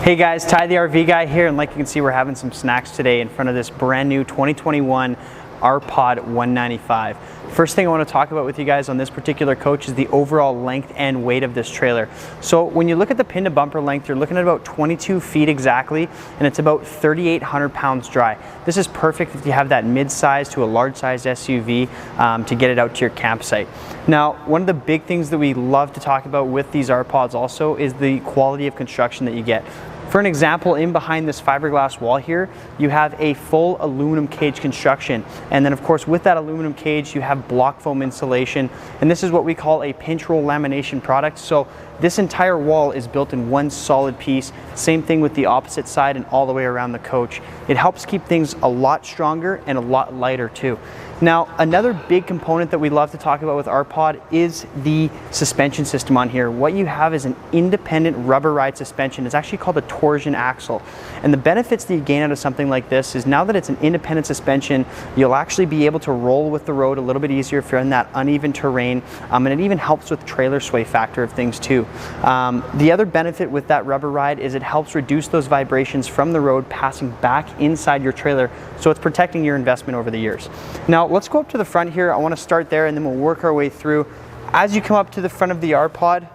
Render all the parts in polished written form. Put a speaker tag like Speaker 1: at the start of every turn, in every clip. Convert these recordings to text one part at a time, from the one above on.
Speaker 1: Hey guys, Ty the RV guy here, and like you can see, we're having some snacks today in front of this brand new 2021 Rpod 195. First thing I want to talk about with you guys on this particular coach is the overall length and weight of this trailer. So when you look at the pin to bumper length, you're looking at about 22 feet exactly, and it's about 3,800 pounds dry. This is perfect if you have that mid-size to a large-sized SUV to get it out to your campsite. Now, one of the big things that we love to talk about with these Rpods also is the quality of construction that you get. For an example, in behind this fiberglass wall here, you have a full aluminum cage construction. And then of course with that aluminum cage, you have block foam insulation. And this is what we call a pinch roll lamination product. So this entire wall is built in one solid piece. Same thing with the opposite side and all the way around the coach. It helps keep things a lot stronger and a lot lighter too. Now, another big component that we love to talk about with Rpod is the suspension system on here. What you have is an independent rubber ride suspension. It's actually called a torsion axle. And the benefits that you gain out of something like this is now that it's an independent suspension, you'll actually be able to roll with the road a little bit easier if you're in that uneven terrain. And it even helps with trailer sway factor of things too. The other benefit with that rubber ride is it helps reduce those vibrations from the road passing back inside your trailer, so it's protecting your investment over the years. Now, let's go up to the front here. I want to start there and then we'll work our way through. As you come up to the front of the Rpod,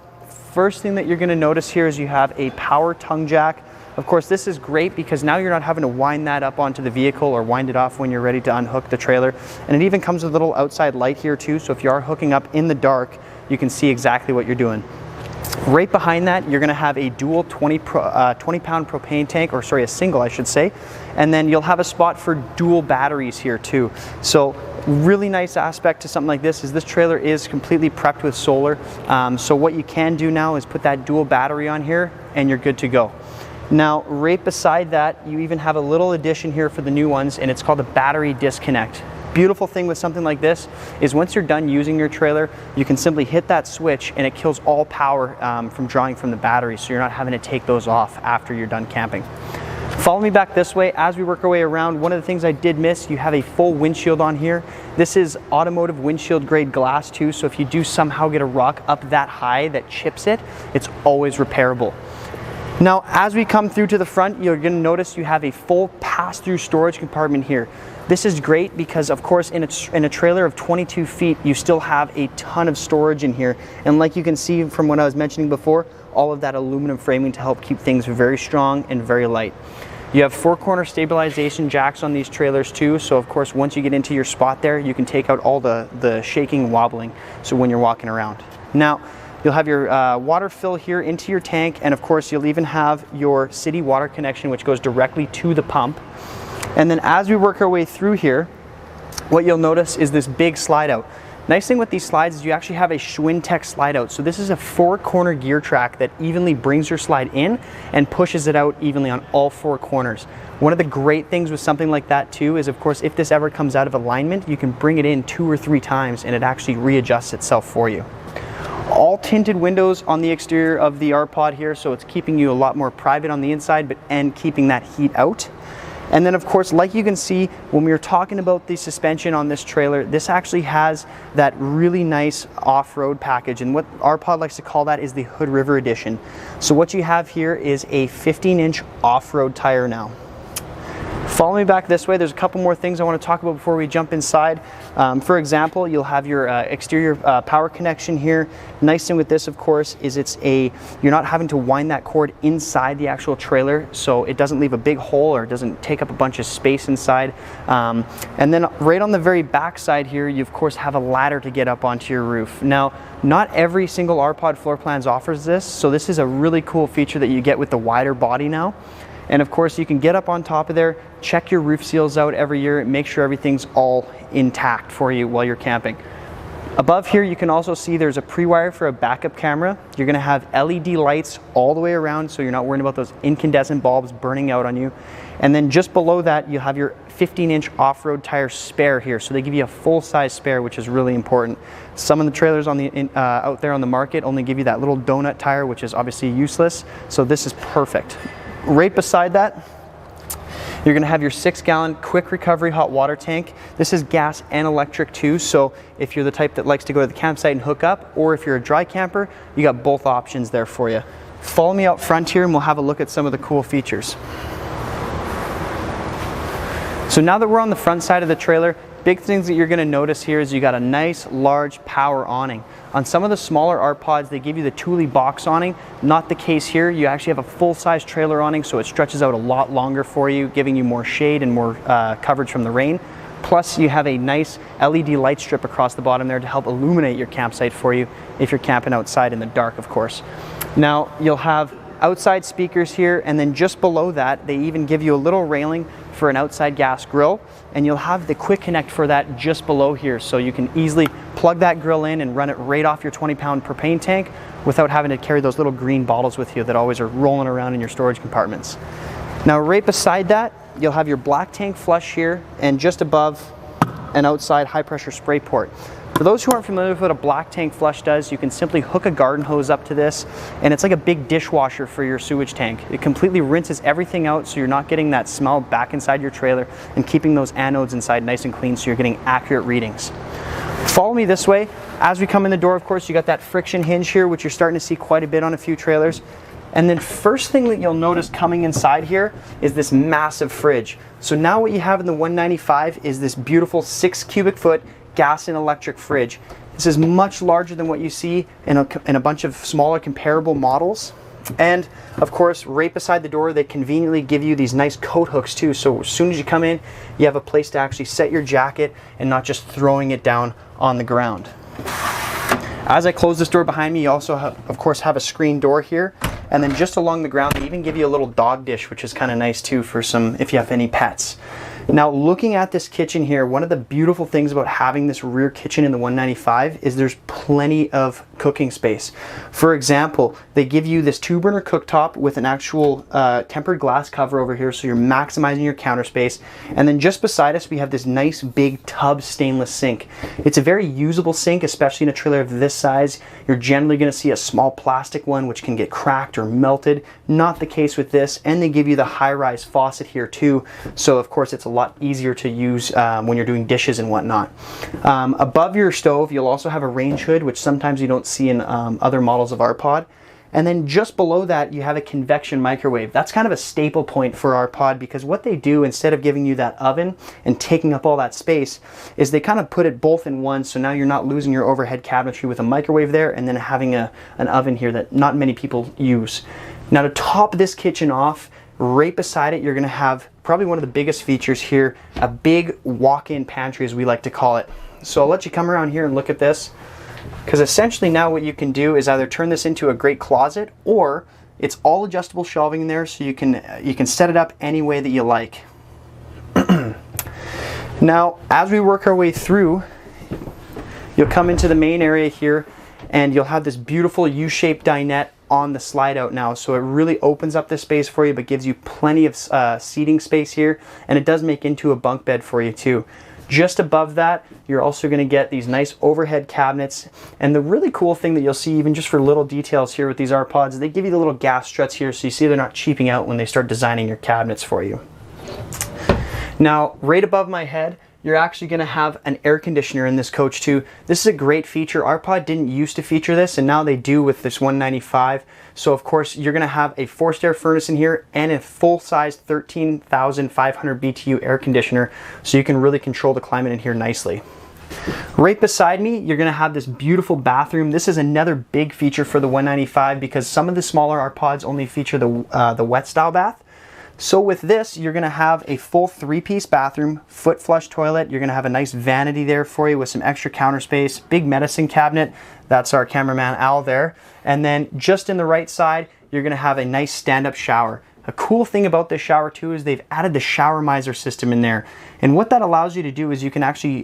Speaker 1: first thing that you're going to notice here is you have a power tongue jack. Of course, this is great because now you're not having to wind that up onto the vehicle or wind it off when you're ready to unhook the trailer. And it even comes with a little outside light here too, so if you are hooking up in the dark, you can see exactly what you're doing. Right behind that, you're going to have a dual 20-pound propane tank, or sorry, a single I should say, and then you'll have a spot for dual batteries here too. So really nice aspect to something like this is this trailer is completely prepped with solar. So what you can do now is put that dual battery on here and you're good to go. Now, right beside that, you even have a little addition here for the new ones, and it's called a battery disconnect. Beautiful thing with something like this is once you're done using your trailer, you can simply hit that switch and it kills all power from drawing from the battery, so you're not having to take those off after you're done camping. Follow me back this way as we work our way around. One of the things I did miss, you have a full windshield on here. This is automotive windshield grade glass too, so if you do somehow get a rock up that high that chips it, it's always repairable. Now, as we come through to the front, you're going to notice you have a full pass-through storage compartment here. This is great because, of course, in a trailer of 22 feet, you still have a ton of storage in here. And like you can see from what I was mentioning before, all of that aluminum framing to help keep things very strong and very light. You have 4-corner stabilization jacks on these trailers too, so of course once you get into your spot there, you can take out all the shaking and wobbling, so when you're walking around. Now, you'll have your water fill here into your tank, and of course you'll even have your city water connection, which goes directly to the pump. And then as we work our way through here, what you'll notice is this big slide out. Nice thing with these slides is you actually have a Schwinn-Tech slide out. So this is a 4-corner gear track that evenly brings your slide in and pushes it out evenly on all 4 corners. One of the great things with something like that too is, of course, if this ever comes out of alignment, you can bring it in 2 or 3 times and it actually readjusts itself for you. All tinted windows on the exterior of the Rpod here, so it's keeping you a lot more private on the inside and keeping that heat out. And then of course, like you can see, when we were talking about the suspension on this trailer, this actually has that really nice off-road package, and what Rpod likes to call that is the Hood River Edition. So what you have here is a 15-inch off-road tire now. Follow me back this way. There's a couple more things I want to talk about before we jump inside. For example, you'll have your exterior power connection here. Nice thing with this, of course, is you're not having to wind that cord inside the actual trailer, so it doesn't leave a big hole or it doesn't take up a bunch of space inside. And then right on the very back side here, you of course have a ladder to get up onto your roof. Now, not every single Rpod floor plans offers this, so this is a really cool feature that you get with the wider body now. And of course, you can get up on top of there, check your roof seals out every year, make sure everything's all intact for you while you're camping. Above here, you can also see there's a pre-wire for a backup camera. You're gonna have LED lights all the way around, so you're not worrying about those incandescent bulbs burning out on you. And then just below that, you have your 15-inch off-road tire spare here. So they give you a full-size spare, which is really important. Some of the trailers on out there on the market only give you that little donut tire, which is obviously useless. So this is perfect. Right beside that, you're going to have your 6-gallon quick recovery hot water tank. This is gas and electric too, so if you're the type that likes to go to the campsite and hook up, or if you're a dry camper, you got both options there for you. Follow me out front here and we'll have a look at some of the cool features. So now that we're on the front side of the trailer, big things that you're going to notice here is you got a nice large power awning. On some of the smaller Rpods, they give you the Thule box awning. Not the case here. You actually have a full-size trailer awning, so it stretches out a lot longer for you, giving you more shade and more coverage from the rain. Plus, you have a nice LED light strip across the bottom there to help illuminate your campsite for you if you're camping outside in the dark, of course. Now, you'll have outside speakers here, and then just below that, they even give you a little railing for an outside gas grill, and you'll have the quick connect for that just below here, so you can easily plug that grill in and run it right off your 20-pound propane tank without having to carry those little green bottles with you that always are rolling around in your storage compartments. Now, right beside that, you'll have your black tank flush here, and just above, an outside high pressure spray port. For those who aren't familiar with what a black tank flush does, you can simply hook a garden hose up to this, and it's like a big dishwasher for your sewage tank. It completely rinses everything out, so you're not getting that smell back inside your trailer, and keeping those anodes inside nice and clean so you're getting accurate readings. Follow me this way. As we come in the door, of course, you got that friction hinge here, which you're starting to see quite a bit on a few trailers. And then first thing that you'll notice coming inside here is this massive fridge. So now what you have in the 195 is this beautiful 6 cubic foot gas and electric fridge. This is much larger than what you see in a bunch of smaller comparable models. And of course, right beside the door, they conveniently give you these nice coat hooks too. So as soon as you come in, you have a place to actually set your jacket and not just throwing it down on the ground. As I close this door behind me, you also of course have a screen door here. And then just along the ground, they even give you a little dog dish, which is kind of nice too for some, if you have any pets. Now, looking at this kitchen here, one of the beautiful things about having this rear kitchen in the 195 is there's plenty of cooking space. For example, they give you this 2-burner cooktop with an actual tempered glass cover over here, so you're maximizing your counter space. And then just beside us, we have this nice big tub stainless sink. It's a very usable sink, especially in a trailer of this size. You're generally going to see a small plastic one which can get cracked or melted. Not the case with this, and they give you the high-rise faucet here too, so of course it's a lot easier to use when you're doing dishes and whatnot. Above your stove, you'll also have a range hood, which sometimes you don't see in other models of Rpod. And then just below that, you have a convection microwave. That's kind of a staple point for Rpod, because what they do, instead of giving you that oven and taking up all that space, is they kind of put it both in one, so now you're not losing your overhead cabinetry with a microwave there and then having an oven here that not many people use. Now, to top this kitchen off, right beside it, you're going to have probably one of the biggest features here, a big walk-in pantry, as we like to call it. So I'll let you come around here and look at this, because essentially now what you can do is either turn this into a great closet, or it's all adjustable shelving in there, so you can set it up any way that you like. Now, as we work our way through, you'll come into the main area here, and you'll have this beautiful U-shaped dinette on the slide out now, so it really opens up this space for you, but gives you plenty of seating space here, and it does make into a bunk bed for you too. Just above that, you're also going to get these nice overhead cabinets, and the really cool thing that you'll see, even just for little details here with these Rpods, they give you the little gas struts here, so you see they're not cheaping out when they start designing your cabinets for you. Now, right above my head, you're actually going to have an air conditioner in this coach too. This is a great feature. Rpod didn't used to feature this, and now they do with this 195. So of course, you're going to have a forced air furnace in here and a full-size 13,500 BTU air conditioner, so you can really control the climate in here nicely. Right beside me, you're going to have this beautiful bathroom. This is another big feature for the 195, because some of the smaller Rpods only feature the wet style bath. So with this, you're going to have a full 3-piece bathroom, foot flush toilet. You're going to have a nice vanity there for you with some extra counter space, big medicine cabinet. That's our cameraman Al there. And then just in the right side, you're going to have a nice stand-up shower. A cool thing about this shower too is they've added the shower miser system in there. And what that allows you to do is you can actually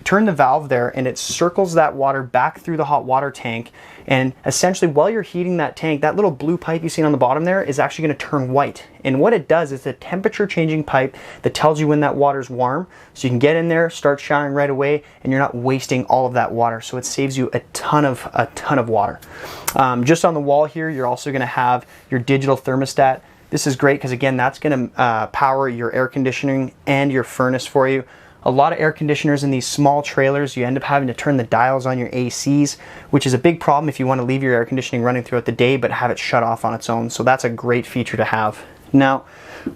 Speaker 1: turn the valve there, and it circles that water back through the hot water tank. And essentially, while you're heating that tank, that little blue pipe you see on the bottom there is actually going to turn white. And what it does is a temperature changing pipe that tells you when that water's warm. So you can get in there, start showering right away, and you're not wasting all of that water. So it saves you a ton of water. Just on the wall here, you're also going to have your digital thermostat. This is great because, again, that's going to power your air conditioning and your furnace for you. A lot of air conditioners in these small trailers, you end up having to turn the dials on your ACs, which is a big problem if you want to leave your air conditioning running throughout the day but have it shut off on its own. So that's a great feature to have. Now,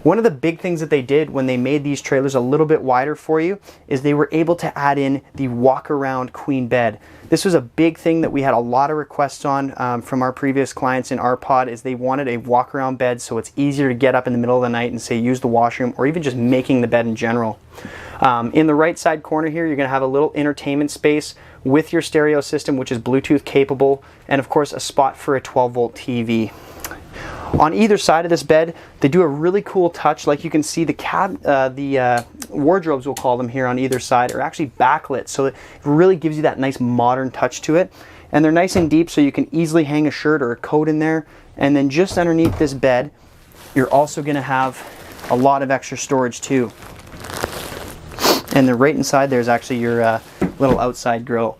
Speaker 1: one of the big things that they did when they made these trailers a little bit wider for you is they were able to add in the walk-around queen bed. This was a big thing that we had a lot of requests on from our previous clients in Rpod, is they wanted a walk-around bed so it's easier to get up in the middle of the night and say use the washroom, or even just making the bed in general. In the right side corner here, you're going to have a little entertainment space with your stereo system, which is Bluetooth capable, and of course a spot for a 12-volt TV. On either side of this bed, they do a really cool touch. Like you can see, the wardrobes, we'll call them here on either side, are actually backlit, so it really gives you that nice modern touch to it. And they're nice and deep, so you can easily hang a shirt or a coat in there. And then just underneath this bed, you're also going to have a lot of extra storage too. And then right inside there's actually your little outside grill.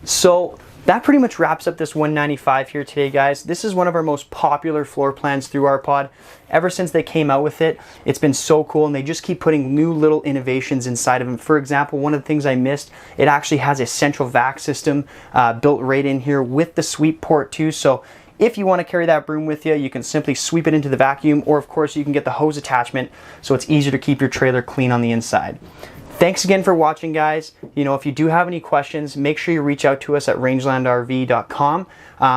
Speaker 1: So that pretty much wraps up this 195 here today, guys. This is one of our most popular floor plans through Rpod. Ever since they came out with it, it's been so cool, and they just keep putting new little innovations inside of them. For example, one of the things I missed, it actually has a central vac system built right in here with the sweep port too. So if you want to carry that broom with you, you can simply sweep it into the vacuum, or of course you can get the hose attachment so it's easier to keep your trailer clean on the inside. Thanks again for watching, guys. If you do have any questions, make sure you reach out to us at rangelandrv.com,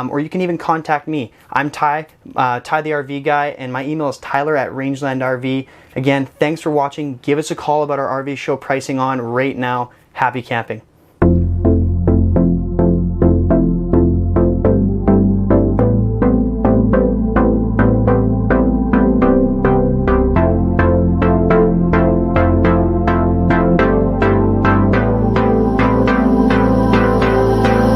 Speaker 1: or you can even contact me. I'm Ty the RV guy, and my email is tyler@rangelandrv. Again, thanks for watching. Give us a call about our RV show pricing on right now. Happy camping.